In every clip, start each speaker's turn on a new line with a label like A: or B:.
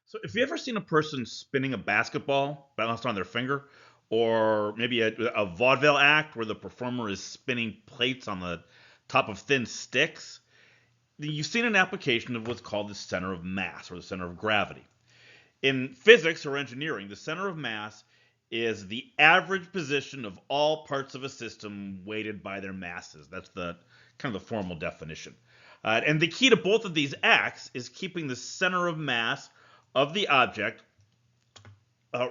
A: So, if you ever seen a person spinning a basketball balanced on their finger, or maybe a vaudeville act where the performer is spinning plates on the top of thin sticks, then you've seen an application of what's called the center of mass or the center of gravity. In physics or engineering, the center of mass is the average position of all parts of a system weighted by their masses. That's the kind of the formal definition. And the key to both of these acts is keeping the center of mass of the object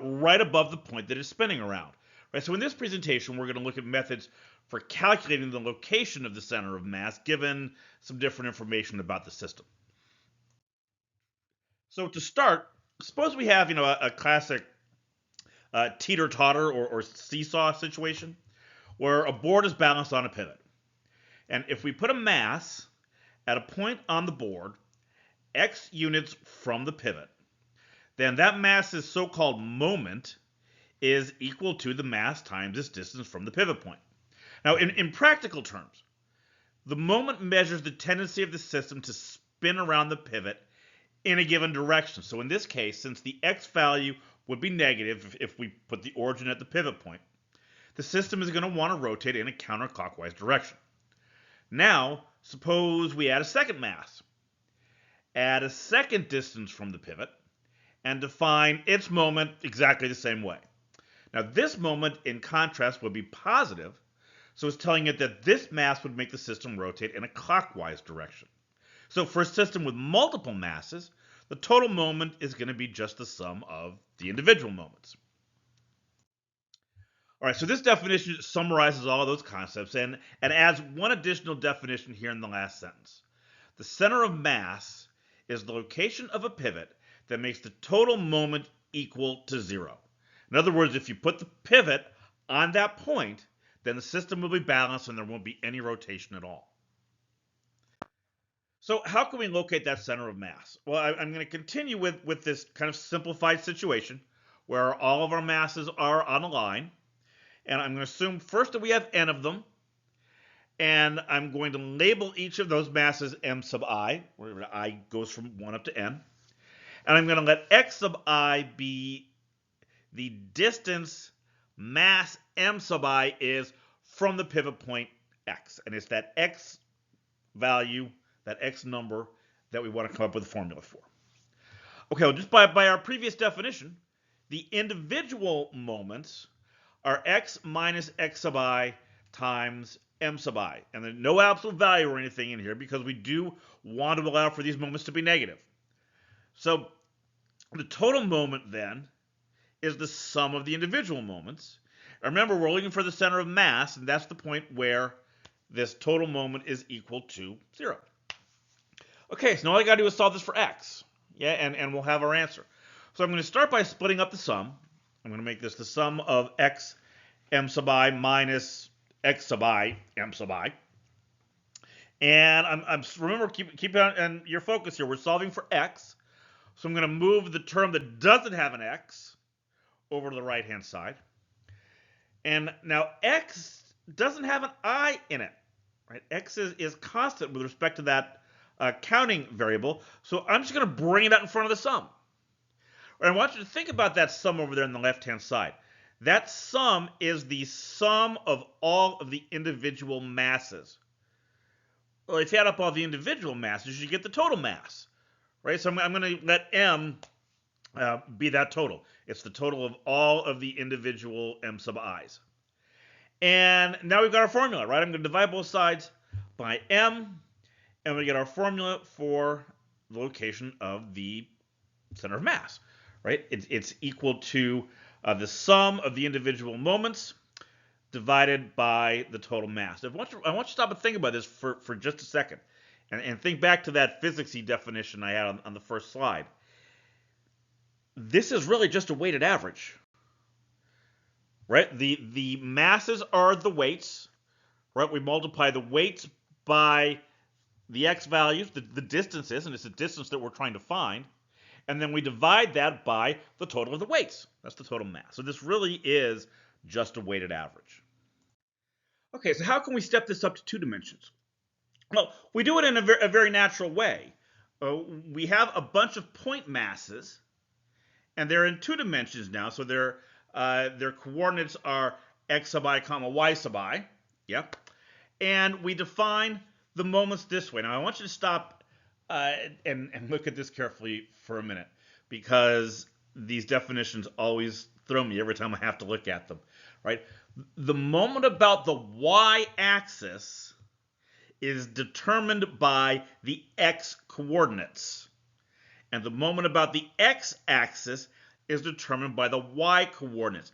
A: right above the point that it's spinning around. Right. So in this presentation, we're going to look at methods for calculating the location of the center of mass given some different information about the system. So to start, suppose we have a classic teeter-totter or seesaw situation where a board is balanced on a pivot. And if we put a mass at a point on the board, x units from the pivot, then that mass's so-called moment is equal to the mass times its distance from the pivot point. Now, in practical terms, the moment measures the tendency of the system to spin around the pivot in a given direction. So in this case, since the x value would be negative if we put the origin at the pivot point, the system is going to want to rotate in a counterclockwise direction. Now, suppose we add a second mass, add a second distance from the pivot, and define its moment exactly the same way. Now, this moment, in contrast, would be positive, so it's telling it that this mass would make the system rotate in a clockwise direction. So for a system with multiple masses, the total moment is going to be just the sum of the individual moments. All right, so this definition summarizes all of those concepts and adds one additional definition here in the last sentence. The center of mass is the location of a pivot that makes the total moment equal to zero. In other words, if you put the pivot on that point, then the system will be balanced and there won't be any rotation at all. So how can we locate that center of mass? Well, I'm going to continue with this kind of simplified situation where all of our masses are on a line. And I'm going to assume first that we have n of them. And I'm going to label each of those masses m sub I, where I goes from 1 up to n. And I'm going to let x sub I be the distance mass m sub I is from the pivot point x. And it's that x value, that x number, that we want to come up with a formula for. Okay, well, just by our previous definition, the individual moments are x minus x sub I times m sub I. And there's no absolute value or anything in here because we do want to allow for these moments to be negative. So the total moment then is the sum of the individual moments. Remember, we're looking for the center of mass, and that's the point where this total moment is equal to 0. Okay, so now all I got to do is solve this for x. Yeah, and we'll have our answer. So I'm going to start by splitting up the sum. I'm going to make this the sum of x m sub I minus x sub I m sub I. And I'm remember, keep on your focus here. We're solving for x. So I'm going to move the term that doesn't have an x over to the right-hand side. And now x doesn't have an I in it. Right? X is constant with respect to that counting variable. So I'm just going to bring it out in front of the sum. And I want you to think about that sum over there on the left-hand side. That sum is the sum of all of the individual masses. Well, if you add up all the individual masses, you get the total mass. Right? So I'm going to let m be that total. It's the total of all of the individual m sub i's. And now we've got our formula, right? I'm going to divide both sides by m, and we get our formula for the location of the center of mass, right? It's equal to the sum of the individual moments divided by the total mass. I want you to stop and think about this for just a second, and think back to that physicsy definition I had on the first slide. This is really just a weighted average, right? The masses are the weights, right? We multiply the weights by the x values, the distances, and it's the distance that we're trying to find, and then we divide that by the total of the weights. That's the total mass. So this really is just a weighted average. Okay, so how can we step this up to 2 dimensions? Well, we do it in a very natural way. We have a bunch of point masses, and they're in 2 dimensions now, so their coordinates are x sub I comma y sub I. Yep. And we define the moments this way. Now I want you to stop and look at this carefully for a minute, because these definitions always throw me every time I have to look at them. Right? The moment about the y-axis is determined by the x coordinates, and the moment about the x-axis is determined by the y coordinates.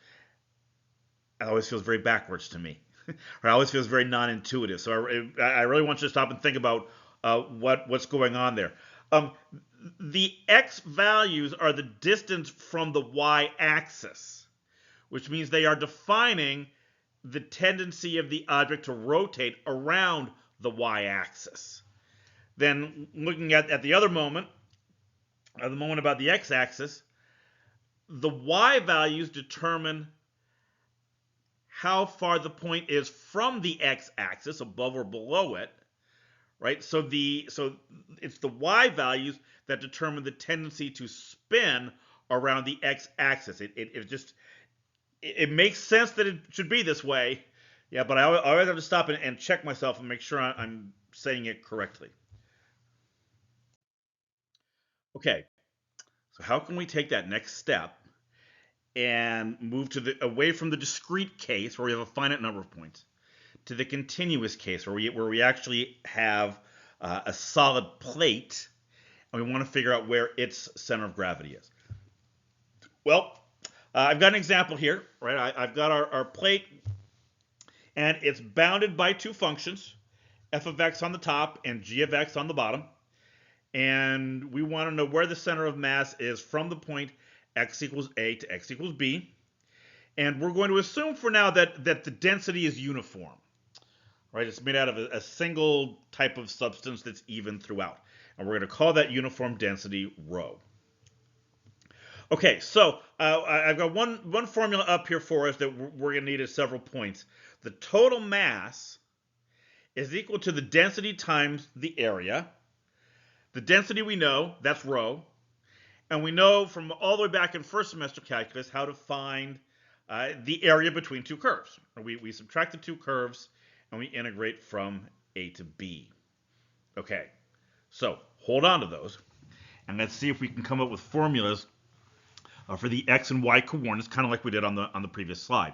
A: It always feels very backwards to me. It always feels very non-intuitive. So I really want you to stop and think about what's going on there. The x values are the distance from the y-axis, which means they are defining the tendency of the object to rotate around the y-axis. Then looking at the other moment, the moment about the x-axis, the y values determine how far the point is from the x-axis, above or below it, right? So it's the y values that determine the tendency to spin around the x-axis. It makes sense that it should be this way, yeah, but I always have to stop and check myself and make sure I'm saying it correctly. Okay, so how can we take that next step and move away from the discrete case where we have a finite number of points to the continuous case where we actually have a solid plate and we want to figure out where its center of gravity is? Well, I've got an example here, right? I've got our plate, and it's bounded by 2 functions, f of x on the top and g of x on the bottom. And we want to know where the center of mass is from the point x equals a to x equals b. And we're going to assume for now that the density is uniform, right? It's made out of a single type of substance that's even throughout. And we're going to call that uniform density rho. Okay, so I've got one formula up here for us that we're going to need at several points. The total mass is equal to the density times the area. The density we know, that's rho. And we know from all the way back in first semester calculus how to find the area between 2 curves. We subtract the 2 curves and we integrate from a to b. Okay, so hold on to those. And let's see if we can come up with formulas for the x and y coordinates, kind of like we did on the previous slide.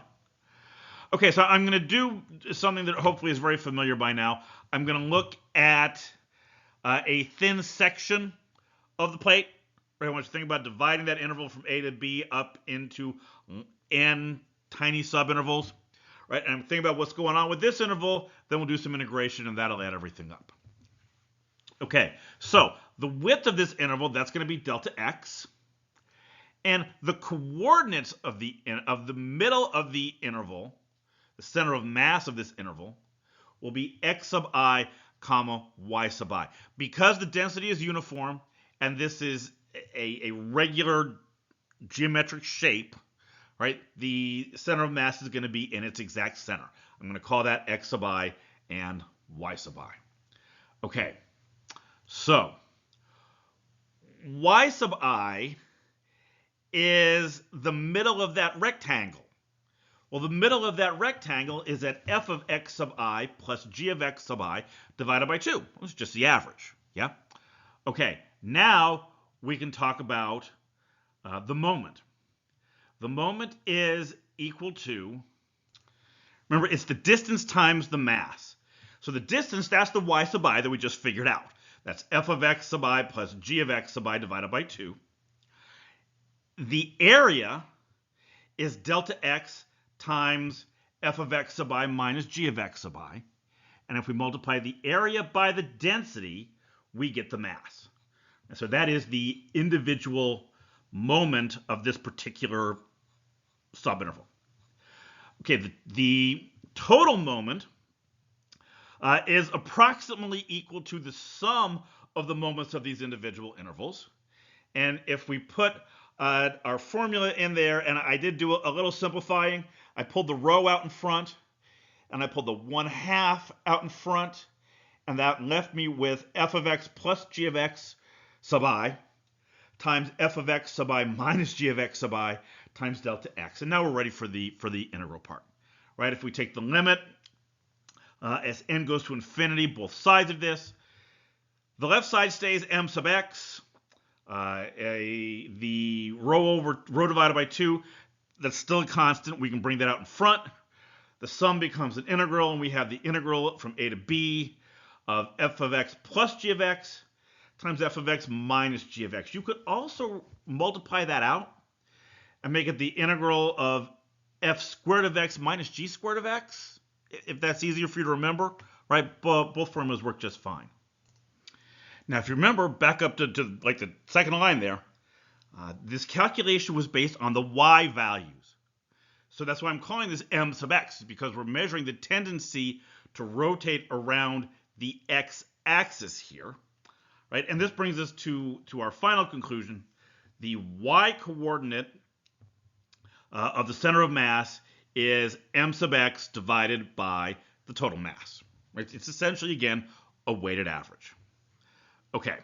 A: Okay, so I'm going to do something that hopefully is very familiar by now. I'm going to look at a thin section of the plate. Right, I want you to think about dividing that interval from a to b up into n tiny subintervals. Right, and I'm thinking about what's going on with this interval. Then we'll do some integration, and that'll add everything up. Okay, so the width of this interval, that's going to be delta x. And the coordinates of the middle of the interval, the center of mass of this interval, will be x sub I comma y sub I. Because the density is uniform and this is a regular geometric shape, right, the center of mass is going to be in its exact center. I'm going to call that x sub I and y sub I. Okay, so y sub I is the middle of that rectangle. Well, the middle of that rectangle is at f of x sub I plus g of x sub I divided by 2. It's just the average, yeah? Okay, now we can talk about the moment. The moment is equal to, remember, it's the distance times the mass. So the distance, that's the y sub I that we just figured out. That's f of x sub I plus g of x sub I divided by 2. The area is delta x times f of x sub I minus g of x sub I. And if we multiply the area by the density, we get the mass. And so that is the individual moment of this particular subinterval. Okay, the total moment is approximately equal to the sum of the moments of these individual intervals. And if we put our formula in there, and I did do a little simplifying. I pulled the rho out in front, and I pulled the 1/2 out in front, and that left me with f of x plus g of x sub I times f of x sub I minus g of x sub I times delta x. And now we're ready for the integral part. Right? If we take the limit as n goes to infinity, both sides of this, the left side stays m sub x. The rho divided by 2, that's still a constant. We can bring that out in front. The sum becomes an integral, and we have the integral from a to b of f of x plus g of x times f of x minus g of x. You could also multiply that out and make it the integral of f squared of x minus g squared of x, if that's easier for you to remember, right? Both formulas work just fine. Now, if you remember, back up to like the second line there, this calculation was based on the y values. So that's why I'm calling this m sub x, because we're measuring the tendency to rotate around the x-axis here, right? And this brings us to our final conclusion. The y-coordinate of the center of mass is m sub x divided by the total mass. Right? It's essentially, again, a weighted average. Okay.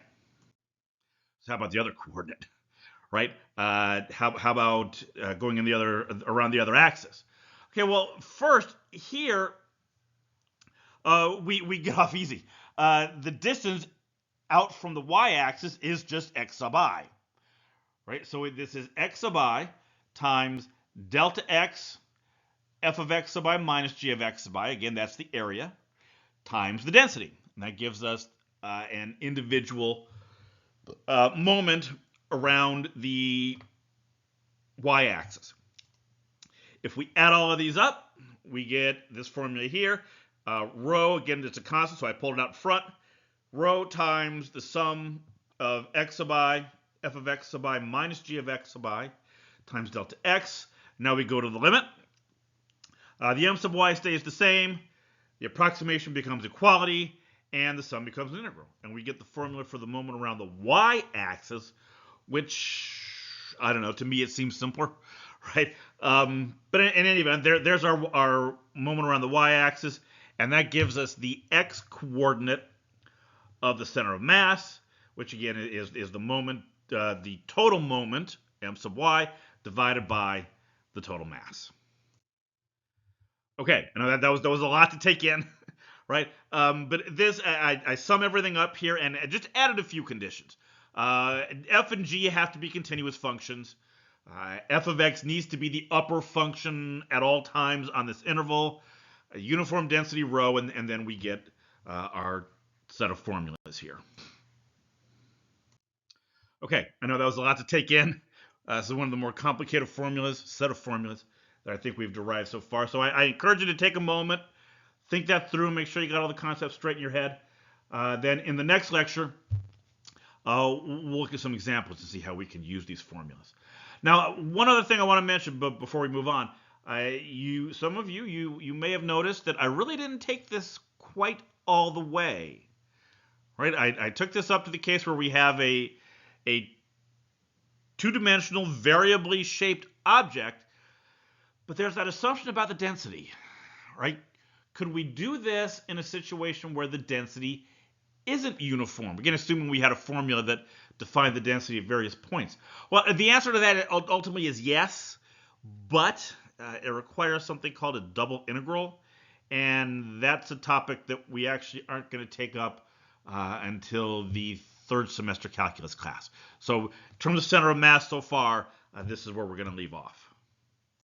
A: So how about the other coordinate? Right? How about going in around the other axis? Okay. Well, first here we get off easy. The distance out from the y-axis is just x sub I. Right? So this is x sub I times delta x, f of x sub I minus g of x sub I. Again, that's the area times the density. And that gives us an individual moment around the y-axis. If we add all of these up, we get this formula here. Rho, again, it's a constant, so I pulled it out front. Rho times the sum of x sub I, f of x sub I minus g of x sub I times delta x. Now we go to the limit. The m sub y stays the same. The approximation becomes equality, and the sum becomes an integral. And we get the formula for the moment around the y-axis, which, I don't know, to me it seems simpler, right? But in any event, there's our moment around the y-axis, and that gives us the x-coordinate of the center of mass, which again is the moment, the total moment, m sub y, divided by the total mass. Okay, I know that was a lot to take in, right? But this, I sum everything up here and I just added a few conditions. F and g have to be continuous functions. F of x needs to be the upper function at all times on this interval. A uniform density rho, and then we get our set of formulas here. Okay, I know that was a lot to take in. This is one of the more complicated set of formulas that I think we've derived so far. So I encourage you to take a moment, think that through, make sure you got all the concepts straight in your head. Then in the next lecture, we'll look at some examples to see how we can use these formulas. Now, one other thing I want to mention before we move on, some of you may have noticed that I really didn't take this quite all the way. Right? I took this up to the case where we have a two-dimensional, variably shaped object, but there's that assumption about the density, right? Could we do this in a situation where the density isn't uniform? Again, assuming we had a formula that defined the density at various points. Well, the answer to that ultimately is yes, but it requires something called a double integral, and that's a topic that we actually aren't going to take up until the third semester calculus class. So in terms of center of mass so far, this is where we're going to leave off.